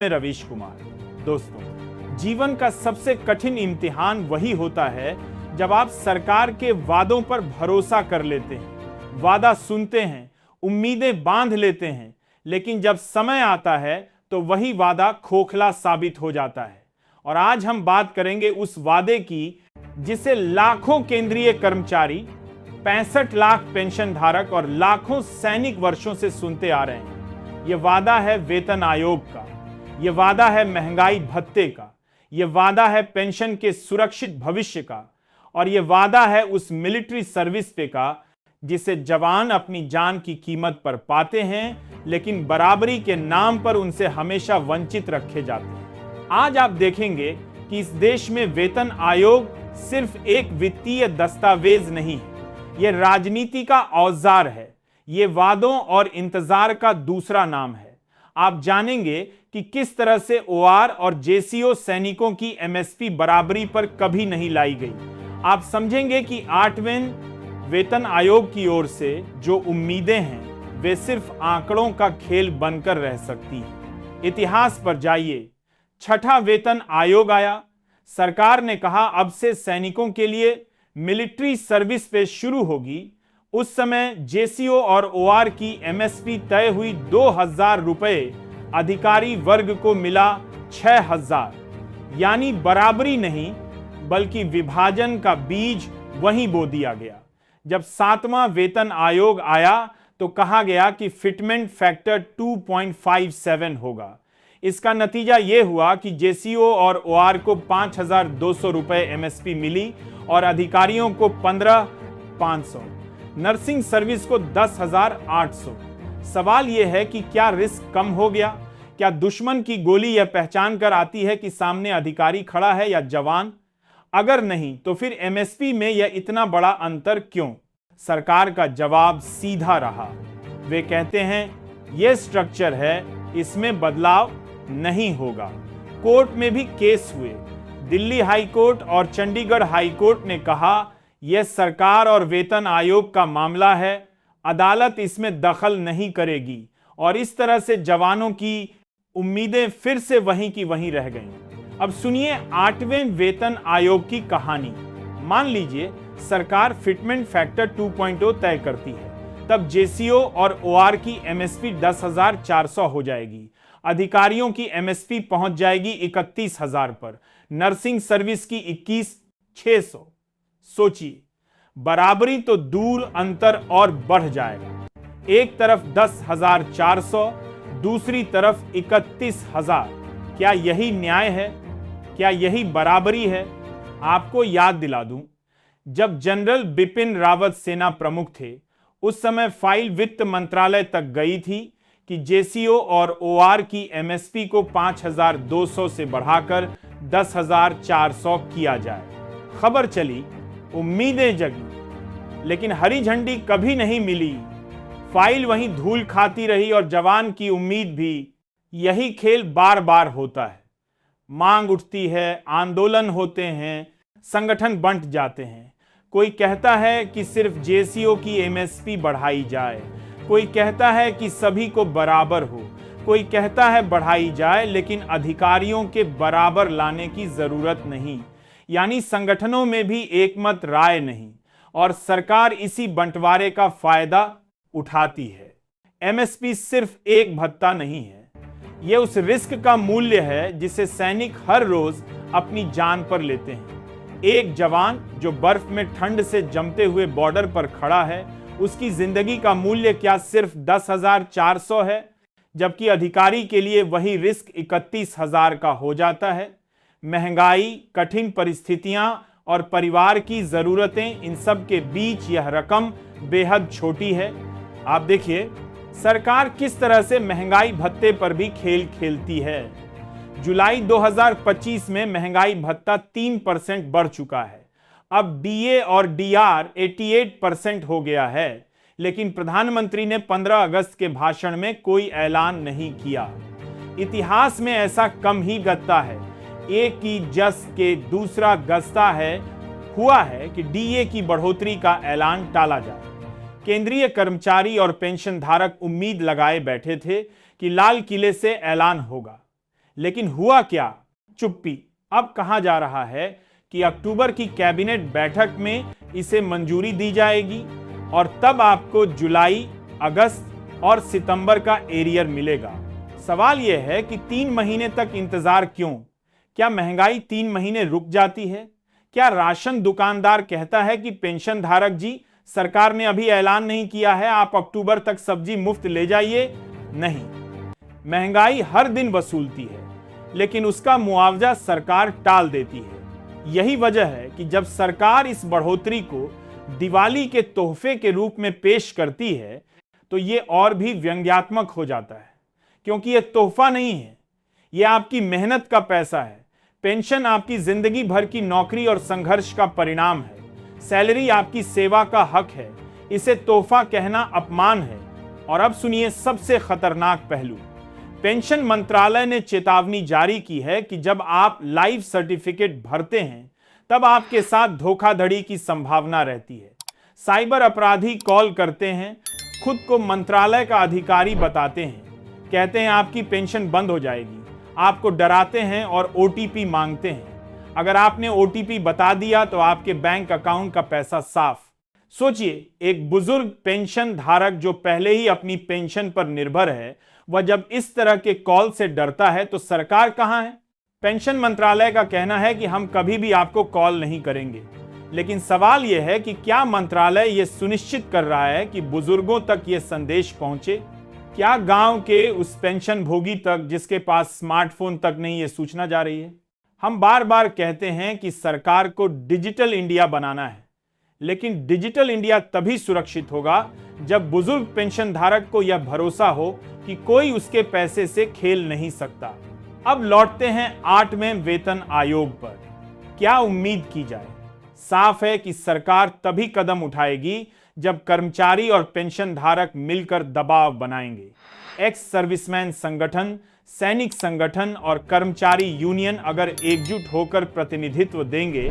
मैं रवीश कुमार। दोस्तों, जीवन का सबसे कठिन इम्तिहान वही होता है जब आप सरकार के वादों पर भरोसा कर लेते हैं, वादा सुनते हैं, उम्मीदें बांध लेते हैं, लेकिन जब समय आता है तो वही वादा खोखला साबित हो जाता है। और आज हम बात करेंगे उस वादे की जिसे लाखों केंद्रीय कर्मचारी, 65 लाख पेंशन धारक और लाखों सैनिक वर्षों से सुनते आ रहे हैं। यह वादा है वेतन आयोग का, यह वादा है महंगाई भत्ते का, यह वादा है पेंशन के सुरक्षित भविष्य का, और यह वादा है उस मिलिट्री सर्विस पे का जिसे जवान अपनी जान की कीमत पर पाते हैं, लेकिन बराबरी के नाम पर उनसे हमेशा वंचित रखे जाते हैं। आज आप देखेंगे कि इस देश में वेतन आयोग सिर्फ एक वित्तीय दस्तावेज नहीं है, यह राजनीति का औजार है, यह वादों और इंतजार का दूसरा नाम है। आप जानेंगे कि किस तरह से ओआर और जेसीओ सैनिकों की एमएसपी बराबरी पर कभी नहीं लाई गई। आप समझेंगे कि 8वें वेतन आयोग की ओर से जो उम्मीदें हैं वे सिर्फ आंकड़ों का खेल बनकर रह सकती हैं। इतिहास पर जाइए। 6ठा वेतन आयोग आया, सरकार ने कहा अब से सैनिकों के लिए मिलिट्री सर्विस पे शुरू होगी। उस समय जेसीओ और ओआर की एमएसपी तय हुई 2000 रुपए, अधिकारी वर्ग को मिला 6000, यानी बराबरी नहीं बल्कि विभाजन का बीज वहीं बो दिया गया। जब 7वां वेतन आयोग आया तो कहा गया कि फिटमेंट फैक्टर 2.57 होगा। इसका नतीजा यह हुआ कि जेसीओ और ओआर को 5200 रुपए एमएसपी मिली और अधिकारियों को 15500, नर्सिंग सर्विस को 10800। सवाल यह है कि क्या रिस्क कम हो गया? क्या दुश्मन की गोली यह पहचान कर आती है कि सामने अधिकारी खड़ा है या जवान? अगर नहीं तो फिर एमएसपी में यह इतना बड़ा अंतर क्यों? सरकार का जवाब सीधा रहा। वे कहते हैं यह स्ट्रक्चर है, इसमें बदलाव नहीं होगा। कोर्ट में भी केस हुए। दिल्ली हाई कोर्ट और चंडीगढ़ हाई कोर्ट ने कहा यह सरकार और वेतन आयोग का मामला है, अदालत इसमें दखल नहीं करेगी। और इस तरह से जवानों की उम्मीदें फिर से वहीं की वहीं रह गईं। अब सुनिए 8वें वेतन आयोग की कहानी। मान लीजिए सरकार फिटमेंट फैक्टर 2.0 तय करती है, तब जेसीओ और ओआर की एमएसपी 10,400 हो जाएगी, अधिकारियों की एमएसपी पहुंच जाएगी 31,000 पर, नर्सिंग सर्विस की 21,600। सोचिए, बराबरी तो दूर, अंतर और बढ़ जाएगा। एक तरफ 10,400, दूसरी तरफ 31,000। क्या यही न्याय है? क्या यही बराबरी है? आपको याद दिला दूं, जब जनरल बिपिन रावत सेना प्रमुख थे, उस समय फाइल वित्त मंत्रालय तक गई थी कि जेसीओ और ओआर की एमएसपी को 5200 से बढ़ाकर 10,400 किया जाए। खबर चली, उम्मीदें जगी, लेकिन हरी झंडी कभी नहीं मिली। फाइल वहीं धूल खाती रही और जवान की उम्मीद भी। यही खेल बार बार होता है। मांग उठती है, आंदोलन होते हैं, संगठन बंट जाते हैं। कोई कहता है कि सिर्फ जेसीओ की एमएसपी बढ़ाई जाए, कोई कहता है कि सभी को बराबर हो, कोई कहता है बढ़ाई जाए लेकिन अधिकारियों के बराबर लाने की जरूरत नहीं। यानी संगठनों में भी एकमत राय नहीं, और सरकार इसी बंटवारे का फायदा उठाती है। एमएसपी सिर्फ एक भत्ता नहीं है, यह उस रिस्क का मूल्य है जिसे सैनिक हर रोज अपनी जान पर लेते हैं। एक जवान जो बर्फ में ठंड से जमते हुए बॉर्डर पर खड़ा है, उसकी जिंदगी का मूल्य क्या सिर्फ 10,400 है, जबकि अधिकारी के लिए वही रिस्क 31,000 का हो जाता है। महंगाई, कठिन परिस्थितियां और परिवार की जरूरतें, इन सब के बीच यह रकम बेहद छोटी है। आप देखिए सरकार किस तरह से महंगाई भत्ते पर भी खेल खेलती है। जुलाई 2025 में महंगाई भत्ता 3% बढ़ चुका है। अब डीए और डीआर 88% हो गया है, लेकिन प्रधानमंत्री ने 15 अगस्त के भाषण में कोई ऐलान नहीं किया। इतिहास में ऐसा कम ही गत्ता है, एक की जस के दूसरा गस्ता है, हुआ है कि डीए की बढ़ोतरी का ऐलान टाला जाए। केंद्रीय कर्मचारी और पेंशन धारक उम्मीद लगाए बैठे थे कि लाल किले से ऐलान होगा, लेकिन हुआ क्या? चुप्पी। अब कहा जा रहा है कि अक्टूबर की कैबिनेट बैठक में इसे मंजूरी दी जाएगी और तब आपको जुलाई, अगस्त और सितंबर का एरियर मिलेगा। सवाल यह है कि 3 महीने तक इंतजार क्यों? क्या महंगाई 3 महीने रुक जाती है? क्या राशन दुकानदार कहता है कि पेंशन धारक जी, सरकार ने अभी ऐलान नहीं किया है, आप अक्टूबर तक सब्जी मुफ्त ले जाइए? नहीं, महंगाई हर दिन वसूलती है, लेकिन उसका मुआवजा सरकार टाल देती है। यही वजह है कि जब सरकार इस बढ़ोतरी को दिवाली के तोहफे के रूप में पेश करती है तो ये और भी व्यंग्यात्मक हो जाता है, क्योंकि यह तोहफा नहीं है, यह आपकी मेहनत का पैसा है। पेंशन आपकी जिंदगी भर की नौकरी और संघर्ष का परिणाम है। सैलरी आपकी सेवा का हक है। इसे तोहफा कहना अपमान है। और अब सुनिए सबसे खतरनाक पहलू। पेंशन मंत्रालय ने चेतावनी जारी की है कि जब आप लाइफ सर्टिफिकेट भरते हैं तब आपके साथ धोखाधड़ी की संभावना रहती है। साइबर अपराधी कॉल करते हैं, खुद को मंत्रालय का अधिकारी बताते हैं, कहते हैं आपकी पेंशन बंद हो जाएगी, आपको डराते हैं और ओटीपी मांगते हैं। अगर आपने ओटीपी बता दिया तो आपके बैंक अकाउंट का पैसा साफ। सोचिए, एक बुजुर्ग पेंशन धारक जो पहले ही अपनी पेंशन पर निर्भर है, वह जब इस तरह के कॉल से डरता है तो सरकार कहां है? पेंशन मंत्रालय का कहना है कि हम कभी भी आपको कॉल नहीं करेंगे। लेकिन सवाल यह है कि क्या मंत्रालय यह सुनिश्चित कर रहा है कि बुजुर्गों तक यह संदेश पहुंचे? क्या गांव के उस पेंशन भोगी तक जिसके पास स्मार्टफोन तक नहीं ये सूचना जा रही है? हम बार बार कहते हैं कि सरकार को डिजिटल इंडिया बनाना है, लेकिन डिजिटल इंडिया तभी सुरक्षित होगा जब बुजुर्ग पेंशन धारक को यह भरोसा हो कि कोई उसके पैसे से खेल नहीं सकता। अब लौटते हैं 8वें वेतन आयोग पर। क्या उम्मीद की जाए? साफ है कि सरकार तभी कदम उठाएगी जब कर्मचारी और पेंशन धारक मिलकर दबाव बनाएंगे। एक्स सर्विसमैन संगठन, सैनिक संगठन और कर्मचारी यूनियन अगर एकजुट होकर प्रतिनिधित्व देंगे